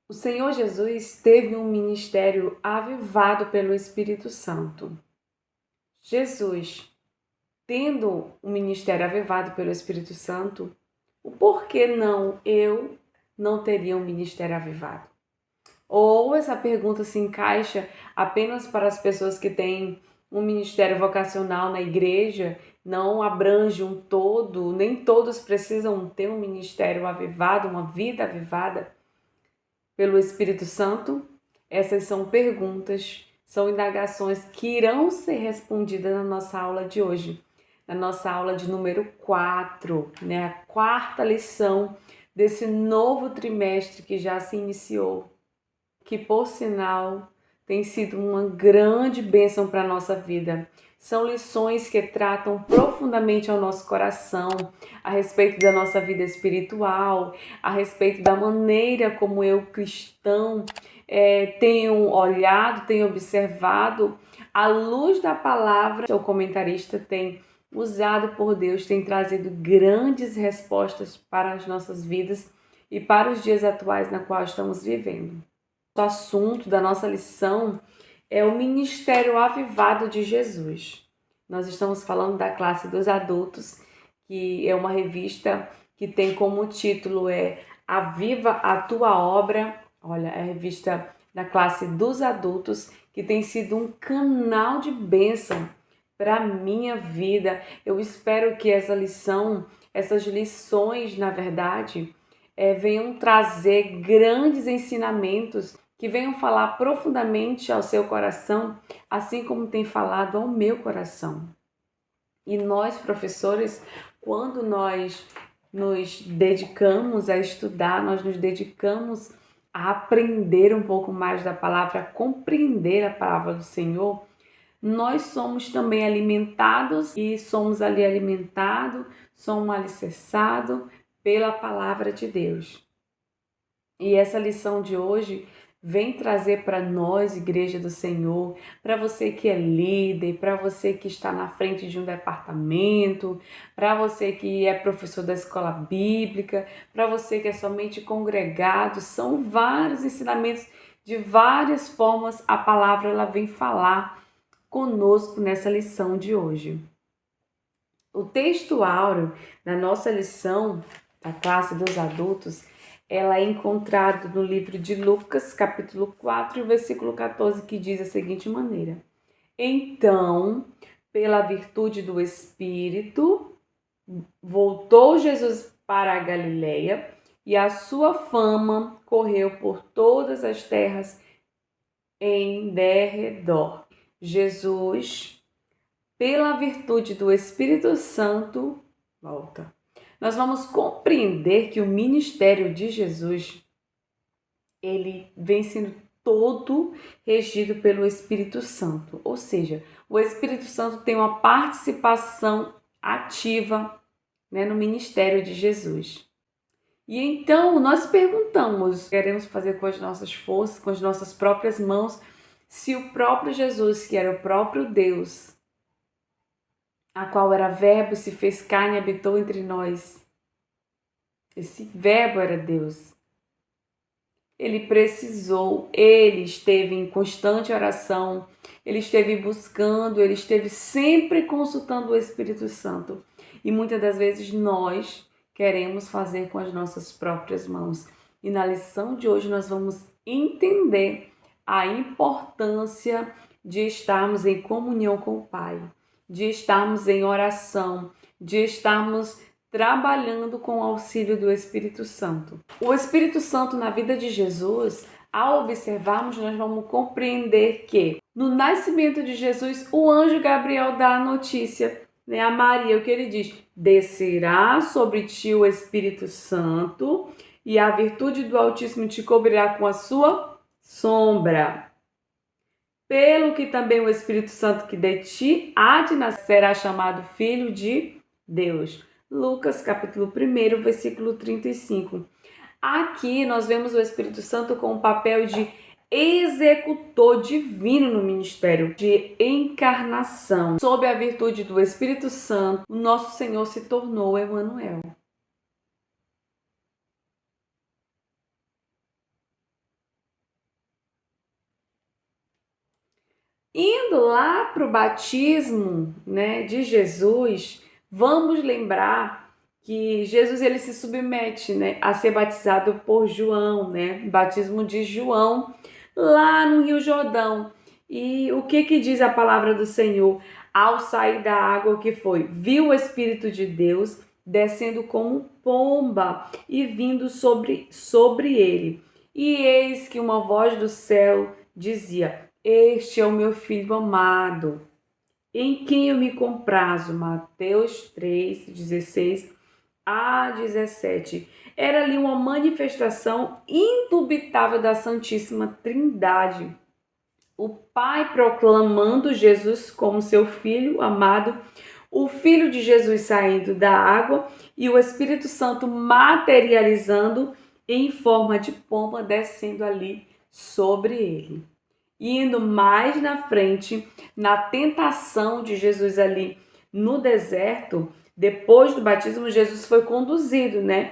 O Senhor Jesus teve um ministério avivado pelo Espírito Santo. Jesus, tendo um ministério avivado pelo Espírito Santo, o porquê não eu não teria um ministério avivado? Ou essa pergunta se encaixa apenas para as pessoas que têm um ministério vocacional na igreja, não abrange um todo, nem todos precisam ter um ministério avivado, uma vida avivada pelo Espírito Santo? Essas são perguntas, são indagações que irão ser respondidas na nossa aula de hoje, na nossa aula de número 4, né? A quarta lição desse novo trimestre que já se iniciou, que por sinal tem sido uma grande bênção para a nossa vida. São lições que tratam profundamente ao nosso coração, a respeito da nossa vida espiritual, a respeito da maneira como eu, cristão, tenho olhado, tenho observado, à luz da palavra. O comentarista tem usado por Deus, tem trazido grandes respostas para as nossas vidas e para os dias atuais na qual estamos vivendo. O assunto da nossa lição é o ministério avivado de Jesus. Nós estamos falando da classe dos adultos, que é uma revista que tem como título Aviva a Tua Obra. Olha, é a revista da classe dos adultos, que tem sido um canal de bênção para a minha vida. Eu espero que essa lição, essas lições, na verdade, venham trazer grandes ensinamentos que venham falar profundamente ao seu coração, assim como tem falado ao meu coração. E nós, professores, quando nós nos dedicamos a estudar, nós nos dedicamos a aprender um pouco mais da palavra, a compreender a palavra do Senhor, nós somos também alimentados e somos ali alimentados, somos alicerçados pela palavra de Deus. E essa lição de hoje vem trazer para nós, Igreja do Senhor, para você que é líder, para você que está na frente de um departamento, para você que é professor da escola bíblica, para você que é somente congregado, são vários ensinamentos, de várias formas a palavra ela vem falar conosco nessa lição de hoje. O texto áureo da nossa lição, da classe dos adultos, ela é encontrado no livro de Lucas, capítulo 4, versículo 14, que diz da seguinte maneira: Então, pela virtude do Espírito, voltou Jesus para a Galileia, e a sua fama correu por todas as terras em derredor. Jesus, pela virtude do Espírito Santo, volta. Nós vamos compreender que o ministério de Jesus, ele vem sendo todo regido pelo Espírito Santo. Ou seja, o Espírito Santo tem uma participação ativa, né, no ministério de Jesus. E então nós perguntamos, queremos fazer com as nossas forças, com as nossas próprias mãos, se o próprio Jesus, que era o próprio Deus, a qual era verbo, se fez carne e habitou entre nós. Esse verbo era Deus. Ele esteve em constante oração, ele esteve buscando, ele esteve sempre consultando o Espírito Santo. E muitas das vezes nós queremos fazer com as nossas próprias mãos. E na lição de hoje nós vamos entender a importância de estarmos em comunhão com o Pai, de estarmos em oração, de estarmos trabalhando com o auxílio do Espírito Santo. O Espírito Santo na vida de Jesus, ao observarmos, nós vamos compreender que no nascimento de Jesus, o anjo Gabriel dá a notícia, né, a Maria, o que ele diz: descerá sobre ti o Espírito Santo e a virtude do Altíssimo te cobrirá com a sua sombra. Pelo que também o Espírito Santo que de ti há de nascer será chamado Filho de Deus. Lucas, capítulo 1, versículo 35. Aqui nós vemos o Espírito Santo com o papel de executor divino no ministério de encarnação. Sob a virtude do Espírito Santo, o nosso Senhor se tornou Emanuel. Indo lá para o batismo, né, de Jesus, vamos lembrar que Jesus ele se submete, né, a ser batizado por João, né, batismo de João, lá no Rio Jordão. E o que diz a palavra do Senhor? Ao sair da água, o que foi? Viu o Espírito de Deus descendo como pomba e vindo sobre ele. E eis que uma voz do céu dizia: Este é o meu filho amado, em quem eu me comprazo. Mateus 3, 16 a 17. Era ali uma manifestação indubitável da Santíssima Trindade. O Pai proclamando Jesus como seu filho amado, o Filho de Jesus saindo da água e o Espírito Santo materializando em forma de pomba descendo ali sobre ele. Indo mais na frente, na tentação de Jesus ali no deserto, depois do batismo, Jesus foi conduzido, né,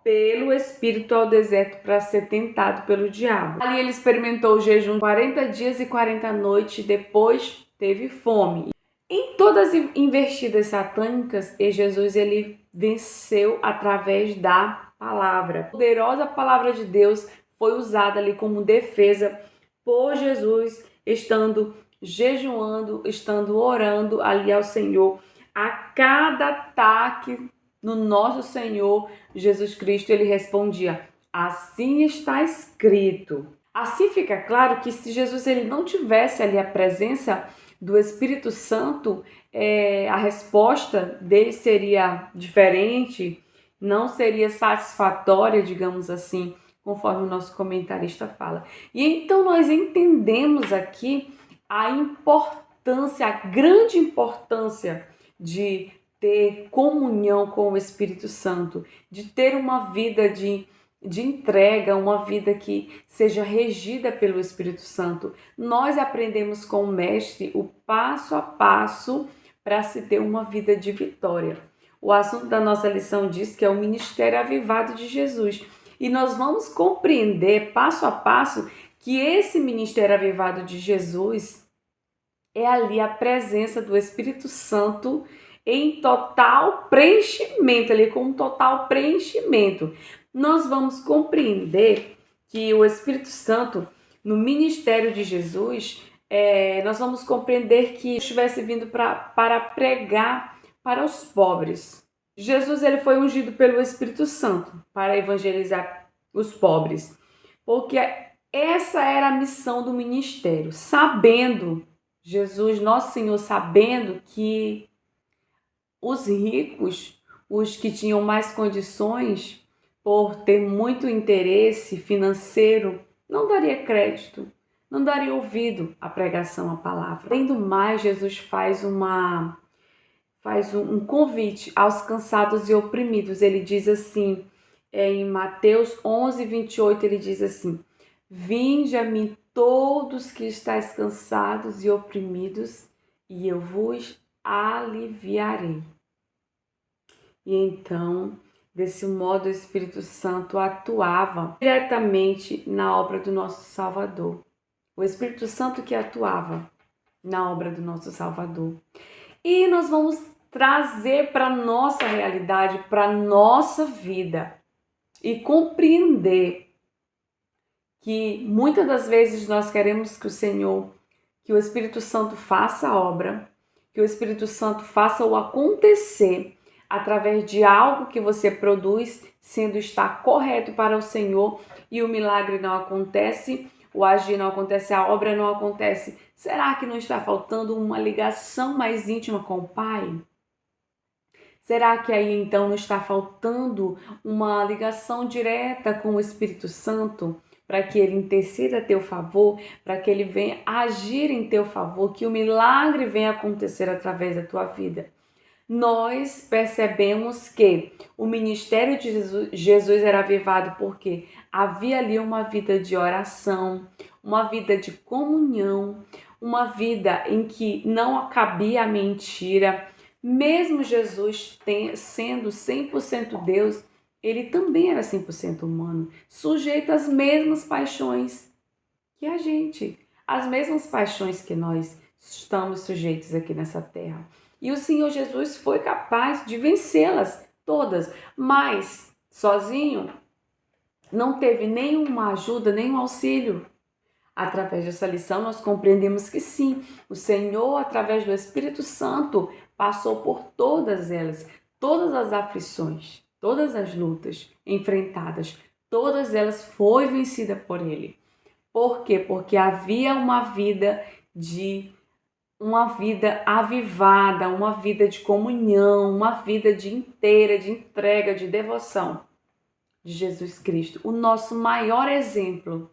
pelo Espírito ao deserto para ser tentado pelo diabo. Ali ele experimentou o jejum 40 dias e 40 noites, depois teve fome. Em todas as investidas satânicas, Jesus ele venceu através da palavra. A poderosa palavra de Deus foi usada ali como defesa por Jesus, estando jejuando, estando orando ali ao Senhor. A cada ataque no nosso Senhor Jesus Cristo, ele respondia: assim está escrito. Assim fica claro que se Jesus ele não tivesse ali a presença do Espírito Santo, a resposta dele seria diferente, não seria satisfatória, digamos assim, conforme o nosso comentarista fala. E então nós entendemos aqui a importância, a grande importância de ter comunhão com o Espírito Santo, de ter uma vida de entrega, uma vida que seja regida pelo Espírito Santo. Nós aprendemos com o Mestre o passo a passo para se ter uma vida de vitória. O assunto da nossa lição diz que é o ministério avivado de Jesus. E nós vamos compreender passo a passo que esse ministério avivado de Jesus é ali a presença do Espírito Santo em total preenchimento, ali com um total preenchimento. Nós vamos compreender que o Espírito Santo, no ministério de Jesus, nós vamos compreender que estivesse vindo para pregar para os pobres. Jesus ele foi ungido pelo Espírito Santo para evangelizar os pobres, porque essa era a missão do ministério, sabendo, Jesus, nosso Senhor, sabendo que os ricos, os que tinham mais condições, por ter muito interesse financeiro, não daria crédito, não daria ouvido à pregação, à palavra. Além do mais, Jesus faz um convite aos cansados e oprimidos. Ele diz assim, em Mateus 11, 28, ele diz assim: Vinde a mim todos que estáis cansados e oprimidos, e eu vos aliviarei. E então, desse modo, o Espírito Santo atuava diretamente na obra do nosso Salvador. O Espírito Santo que atuava na obra do nosso Salvador. E nós vamos trazer para a nossa realidade, para a nossa vida e compreender que muitas das vezes nós queremos que o Senhor, que o Espírito Santo faça a obra, que o Espírito Santo faça o acontecer através de algo que você produz, sendo estar correto para o Senhor, e o milagre não acontece, o agir não acontece, a obra não acontece. Será que não está faltando uma ligação mais íntima com o Pai? Será que aí então não está faltando uma ligação direta com o Espírito Santo? Para que ele interceda a teu favor, para que ele venha agir em teu favor, que o milagre venha acontecer através da tua vida. Nós percebemos que o ministério de Jesus era avivado porque havia ali uma vida de oração, uma vida de comunhão, uma vida em que não cabia a mentira. Mesmo Jesus sendo 100% Deus, ele também era 100% humano, sujeito às mesmas paixões que a gente, as mesmas paixões que nós estamos sujeitos aqui nessa terra. E o Senhor Jesus foi capaz de vencê-las todas, mas sozinho não teve nenhuma ajuda, nenhum auxílio. Através dessa lição, nós compreendemos que sim, o Senhor, através do Espírito Santo, passou por todas elas, todas as aflições, todas as lutas enfrentadas, todas elas foi vencida por Ele. Por quê? Porque havia uma vida avivada, uma vida de comunhão, uma vida inteira, de entrega, de devoção de Jesus Cristo, o nosso maior exemplo.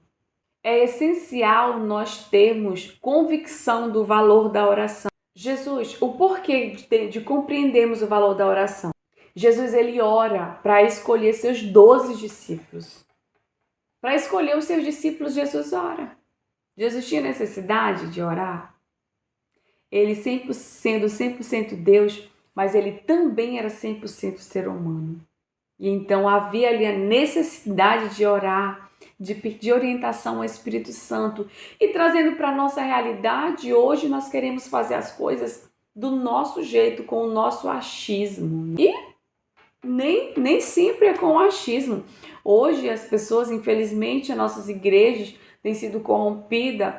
É essencial nós termos convicção do valor da oração. Jesus, o porquê de compreendermos o valor da oração? Jesus, ele ora para escolher seus 12 discípulos. Para escolher os seus discípulos, Jesus ora. Jesus tinha necessidade de orar. Ele sendo 100% Deus, mas ele também era 100% ser humano. E então havia ali a necessidade de orar, de pedir orientação ao Espírito Santo. E trazendo para a nossa realidade, hoje nós queremos fazer as coisas do nosso jeito, com o nosso achismo. E nem sempre é com o achismo. Hoje as pessoas, infelizmente, as nossas igrejas têm sido corrompidas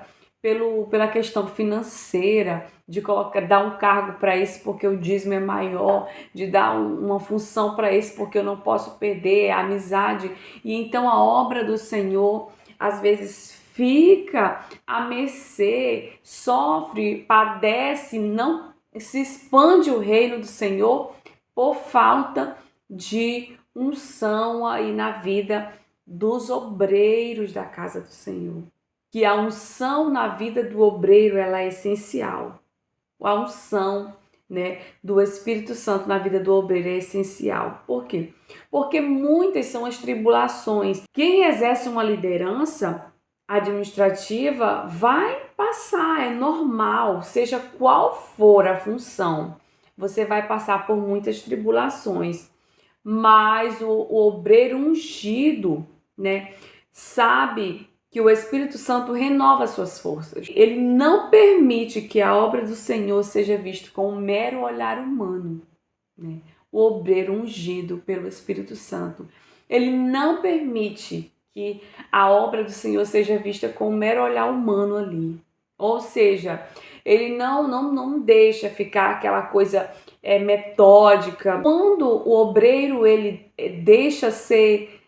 pela questão financeira, de dar um cargo para esse porque o dízimo é maior, de dar uma função para esse porque eu não posso perder a amizade. E então a obra do Senhor às vezes fica à mercê, sofre, padece, não se expande o reino do Senhor por falta de unção aí na vida dos obreiros da casa do Senhor. Que a unção na vida do obreiro ela é essencial. A unção, né, do Espírito Santo na vida do obreiro é essencial. Por quê? Porque muitas são as tribulações. Quem exerce uma liderança administrativa vai passar, é normal, seja qual for a função. Você vai passar por muitas tribulações. Mas o obreiro ungido, né, sabe que o Espírito Santo renova suas forças. Ele não permite que a obra do Senhor seja vista com um mero olhar humano, né? O obreiro ungido pelo Espírito Santo. Ele não permite que a obra do Senhor seja vista com um mero olhar humano ali. Ou seja, ele não deixa ficar aquela coisa metódica. Quando o obreiro ele deixa ser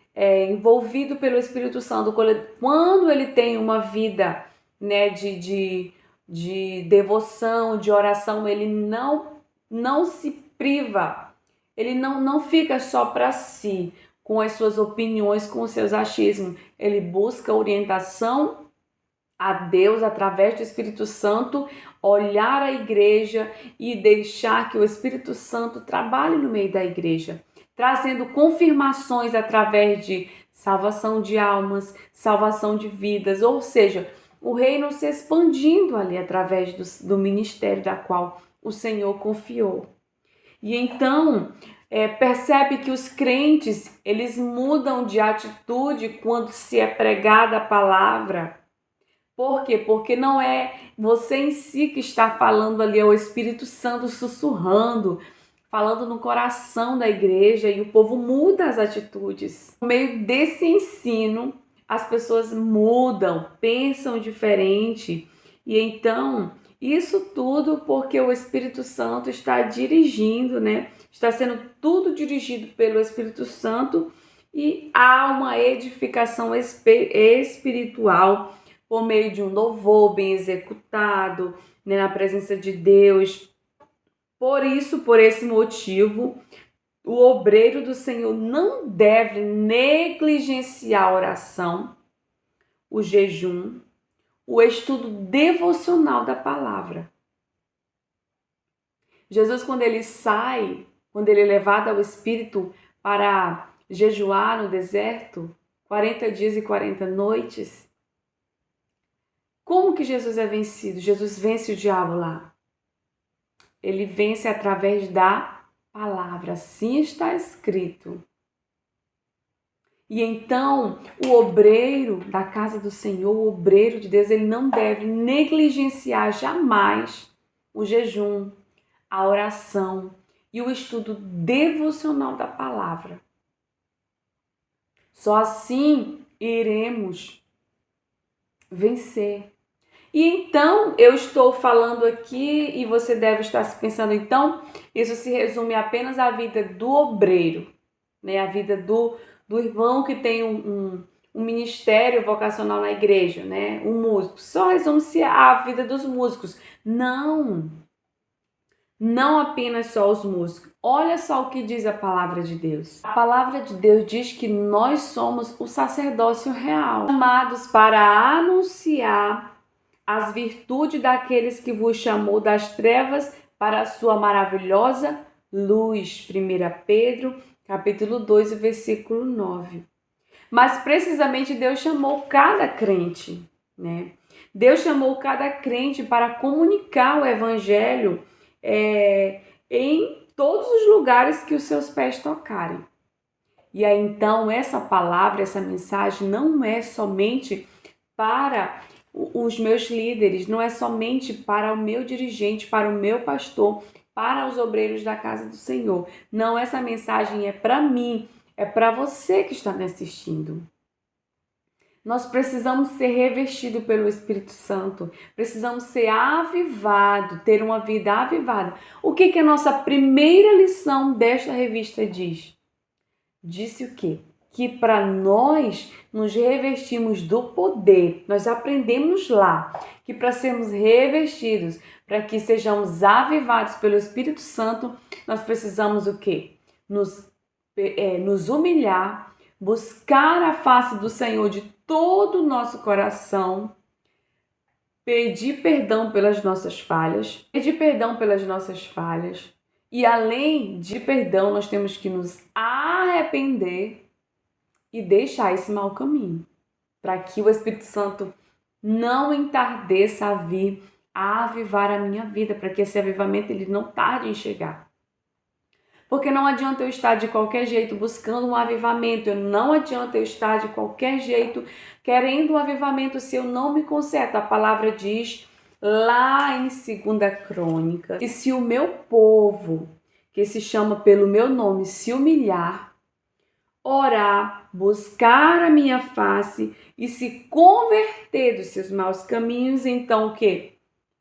envolvido pelo Espírito Santo, quando ele tem uma vida, né, de devoção, de oração, ele não se priva, ele não fica só para si, com as suas opiniões, com os seus achismos. Ele busca orientação a Deus através do Espírito Santo, olhar a igreja e deixar que o Espírito Santo trabalhe no meio da igreja, trazendo confirmações através de salvação de almas, salvação de vidas, ou seja, o reino se expandindo ali através do ministério da qual o Senhor confiou. E então, percebe que os crentes, eles mudam de atitude quando se é pregada a palavra. Por quê? Porque não é você em si que está falando ali, é o Espírito Santo sussurrando, falando no coração da igreja, e o povo muda as atitudes. No meio desse ensino, as pessoas mudam, pensam diferente. E então, isso tudo porque o Espírito Santo está dirigindo, né? Está sendo tudo dirigido pelo Espírito Santo e há uma edificação espiritual por meio de um louvor bem executado, né, na presença de Deus. Por esse motivo, o obreiro do Senhor não deve negligenciar a oração, o jejum, o estudo devocional da palavra. Jesus, quando ele é levado ao Espírito para jejuar no deserto, 40 dias e 40 noites, como que Jesus é vencido? Jesus vence o diabo lá. Ele vence através da palavra. Assim está escrito. E então, o obreiro da casa do Senhor, o obreiro de Deus, ele não deve negligenciar jamais o jejum, a oração e o estudo devocional da palavra. Só assim iremos vencer. E então, eu estou falando aqui e você deve estar se pensando, então, isso se resume apenas à vida do obreiro, né? A vida do irmão que tem um ministério vocacional na igreja, né? Um músico. Só resume-se à vida dos músicos. Não! Não apenas só os músicos. Olha só o que diz a palavra de Deus. A palavra de Deus diz que nós somos o sacerdócio real, chamados para anunciar as virtudes daqueles que vos chamou das trevas para a sua maravilhosa luz. 1 Pedro, capítulo 2, versículo 9. Mas precisamente Deus chamou cada crente, né? Deus chamou cada crente para comunicar o evangelho em todos os lugares que os seus pés tocarem. E aí então essa palavra, essa mensagem não é somente para os meus líderes, não é somente para o meu dirigente, para o meu pastor, para os obreiros da casa do Senhor. Não, essa mensagem é para mim, é para você que está me assistindo. Nós precisamos ser revestidos pelo Espírito Santo, precisamos ser avivados, ter uma vida avivada. O que a nossa primeira lição desta revista diz? Disse o quê? Que para nós nos revestirmos do poder, nós aprendemos lá que para sermos revestidos, para que sejamos avivados pelo Espírito Santo, nós precisamos o quê? Nos humilhar, buscar a face do Senhor de todo o nosso coração, pedir perdão pelas nossas falhas, e além de perdão, nós temos que nos arrepender e deixar esse mau caminho, para que o Espírito Santo não entardeça a vir a avivar a minha vida, para que esse avivamento ele não tarde em chegar. Porque não adianta eu estar de qualquer jeito buscando um avivamento, não adianta eu estar de qualquer jeito querendo um avivamento se eu não me conserto. A palavra diz lá em 2 Crônica, que se o meu povo, que se chama pelo meu nome, se humilhar, orar, buscar a minha face e se converter dos seus maus caminhos, então o quê?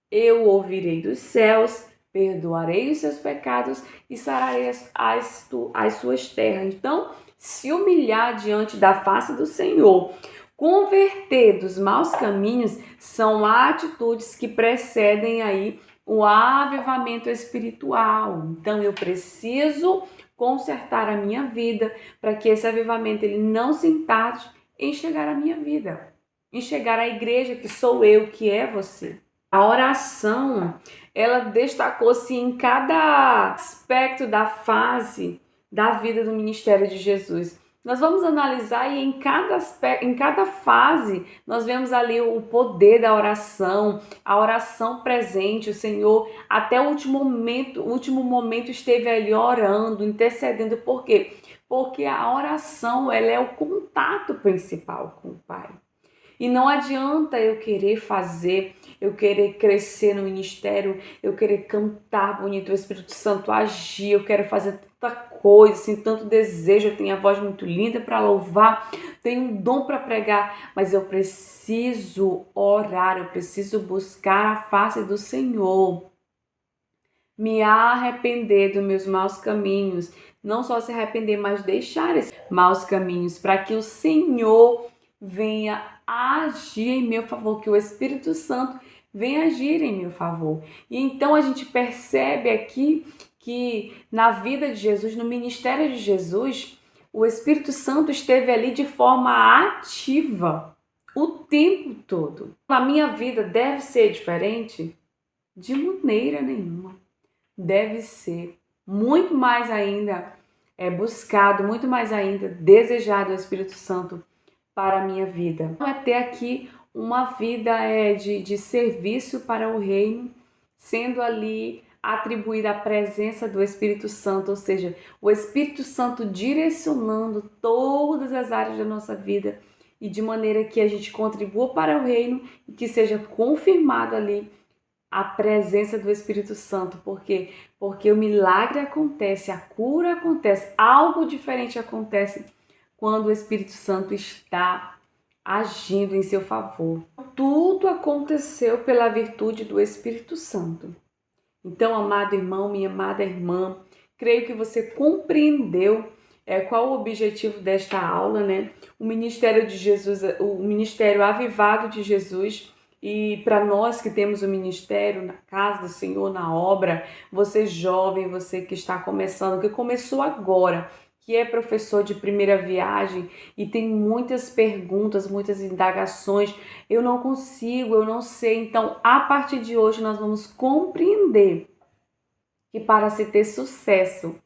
Eu ouvirei dos céus, perdoarei os seus pecados e sararei as suas terras. Então, se humilhar diante da face do Senhor, converter dos maus caminhos, são atitudes que precedem aí o avivamento espiritual. Então, eu preciso consertar a minha vida para que esse avivamento ele não se entarde em chegar à minha vida, em chegar à igreja que sou eu, que é você. A oração, ela destacou-se em cada aspecto da fase da vida do ministério de Jesus. Nós vamos analisar e em cada fase nós vemos ali o poder da oração, a oração presente. O Senhor até o último momento esteve ali orando, intercedendo. Por quê? Porque a oração ela é o contato principal com o Pai. E não adianta eu querer fazer, eu querer crescer no ministério, eu querer cantar bonito, o Espírito Santo agir, eu quero fazer tanta coisa, assim, tanto desejo, eu tenho a voz muito linda para louvar, tenho um dom para pregar, mas eu preciso orar, eu preciso buscar a face do Senhor, me arrepender dos meus maus caminhos, não só se arrepender, mas deixar esses maus caminhos, para que o Senhor venha agir em meu favor, que o Espírito Santo venha agir em meu favor. E então a gente percebe aqui que na vida de Jesus, no ministério de Jesus, o Espírito Santo esteve ali de forma ativa o tempo todo. A minha vida deve ser diferente? De maneira nenhuma. Deve ser muito mais ainda buscado, muito mais ainda desejado o Espírito Santo para a minha vida. É ter aqui uma vida de serviço para o reino, sendo ali atribuída à presença do Espírito Santo, ou seja, o Espírito Santo direcionando todas as áreas da nossa vida e de maneira que a gente contribua para o reino e que seja confirmado ali a presença do Espírito Santo. Por quê? Porque o milagre acontece, a cura acontece, algo diferente acontece quando o Espírito Santo está agindo em seu favor. Tudo aconteceu pela virtude do Espírito Santo. Então, amado irmão, minha amada irmã, creio que você compreendeu qual o objetivo desta aula, né? O ministério de Jesus, o ministério avivado de Jesus. E para nós que temos o ministério na casa do Senhor, na obra, você jovem, você que está começando, que começou agora, que é professor de primeira viagem e tem muitas perguntas, muitas indagações, eu não consigo, eu não sei. Então, a partir de hoje, nós vamos compreender que para se ter sucesso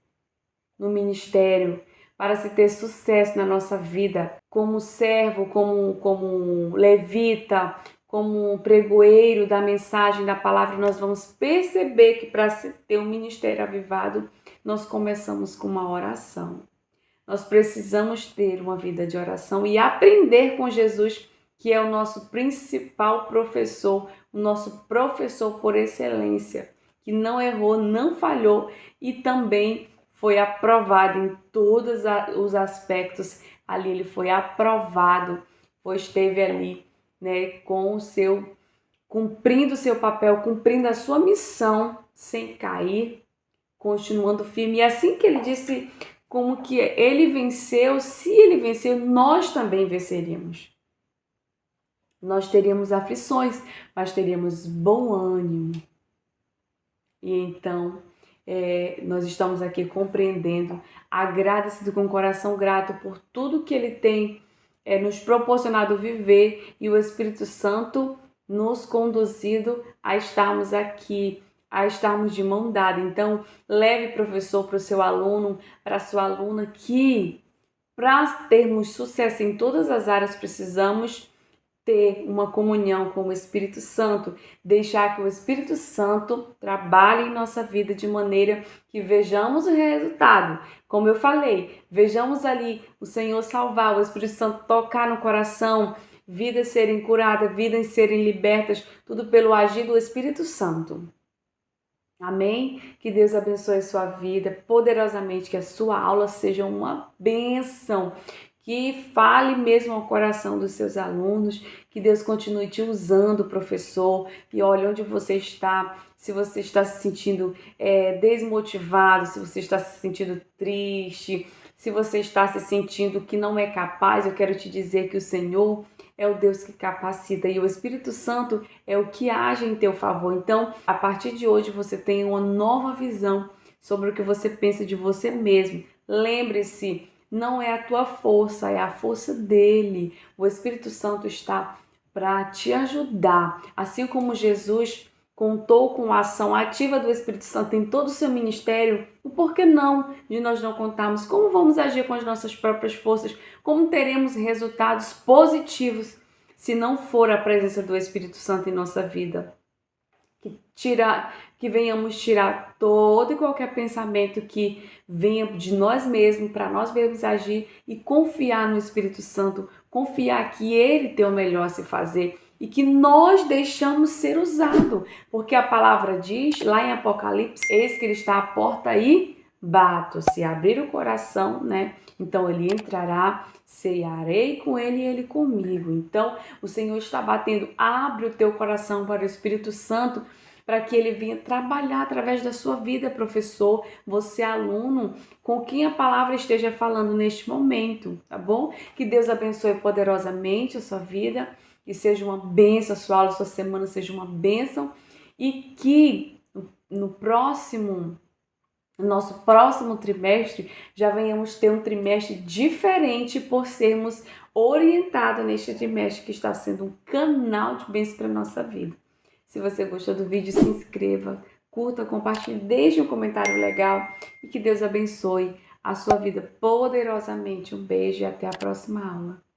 no ministério, para se ter sucesso na nossa vida, como servo, como levita, como pregoeiro da mensagem, da palavra, nós vamos perceber que para se ter um ministério avivado, nós começamos com uma oração. Nós precisamos ter uma vida de oração e aprender com Jesus, que é o nosso principal professor, o nosso professor por excelência, que não errou, não falhou e também foi aprovado em todos os aspectos. Ali ele foi aprovado, pois esteve ali, né, com o seu, cumprindo o seu papel, cumprindo a sua missão, sem cair, continuando firme. E assim que ele disse como que ele venceu, se ele venceu, nós também venceríamos. Nós teríamos aflições, mas teríamos bom ânimo. E então, nós estamos aqui compreendendo, agradecido com o coração grato por tudo que ele tem nos proporcionado viver e o Espírito Santo nos conduzido a estarmos aqui, a estarmos de mão dada. Então, leve, professor, para o seu aluno, para a sua aluna, que para termos sucesso em todas as áreas precisamos ter uma comunhão com o Espírito Santo, deixar que o Espírito Santo trabalhe em nossa vida de maneira que vejamos o resultado. Como eu falei, vejamos ali o Senhor salvar, o Espírito Santo tocar no coração, vidas serem curadas, vidas serem libertas, tudo pelo agir do Espírito Santo. Amém? Que Deus abençoe a sua vida poderosamente, que a sua aula seja uma bênção, que fale mesmo ao coração dos seus alunos, que Deus continue te usando, professor, e olha onde você está, se você está se sentindo desmotivado, se você está se sentindo triste, se você está se sentindo que não é capaz, eu quero te dizer que o Senhor é o Deus que capacita e o Espírito Santo é o que age em teu favor. Então, a partir de hoje, você tem uma nova visão sobre o que você pensa de você mesmo. Lembre-se, não é a tua força, é a força dele. O Espírito Santo está para te ajudar. Assim como Jesus contou com a ação ativa do Espírito Santo em todo o seu ministério, por que não de nós não contarmos? Como vamos agir com as nossas próprias forças? Como teremos resultados positivos se não for a presença do Espírito Santo em nossa vida? Que venhamos tirar todo e qualquer pensamento que venha de nós mesmos, para nós mesmos agir e confiar no Espírito Santo, confiar que Ele tem o melhor a se fazer e que nós deixamos ser usado, porque a palavra diz lá em Apocalipse, eis que Ele está à porta e bato. Se abrir o coração, né? Então Ele entrará, cearei com Ele e Ele comigo. Então o Senhor está batendo, abre o teu coração para o Espírito Santo, para que Ele venha trabalhar através da sua vida, professor, você aluno, com quem a palavra esteja falando neste momento, tá bom? Que Deus abençoe poderosamente a sua vida, que seja uma bênção a sua aula, a sua semana seja uma bênção e que no nosso próximo trimestre já venhamos ter um trimestre diferente por sermos orientados neste trimestre que está sendo um canal de bênção para a nossa vida. Se você gostou do vídeo, se inscreva, curta, compartilhe, deixe um comentário legal e que Deus abençoe a sua vida poderosamente. Um beijo e até a próxima aula.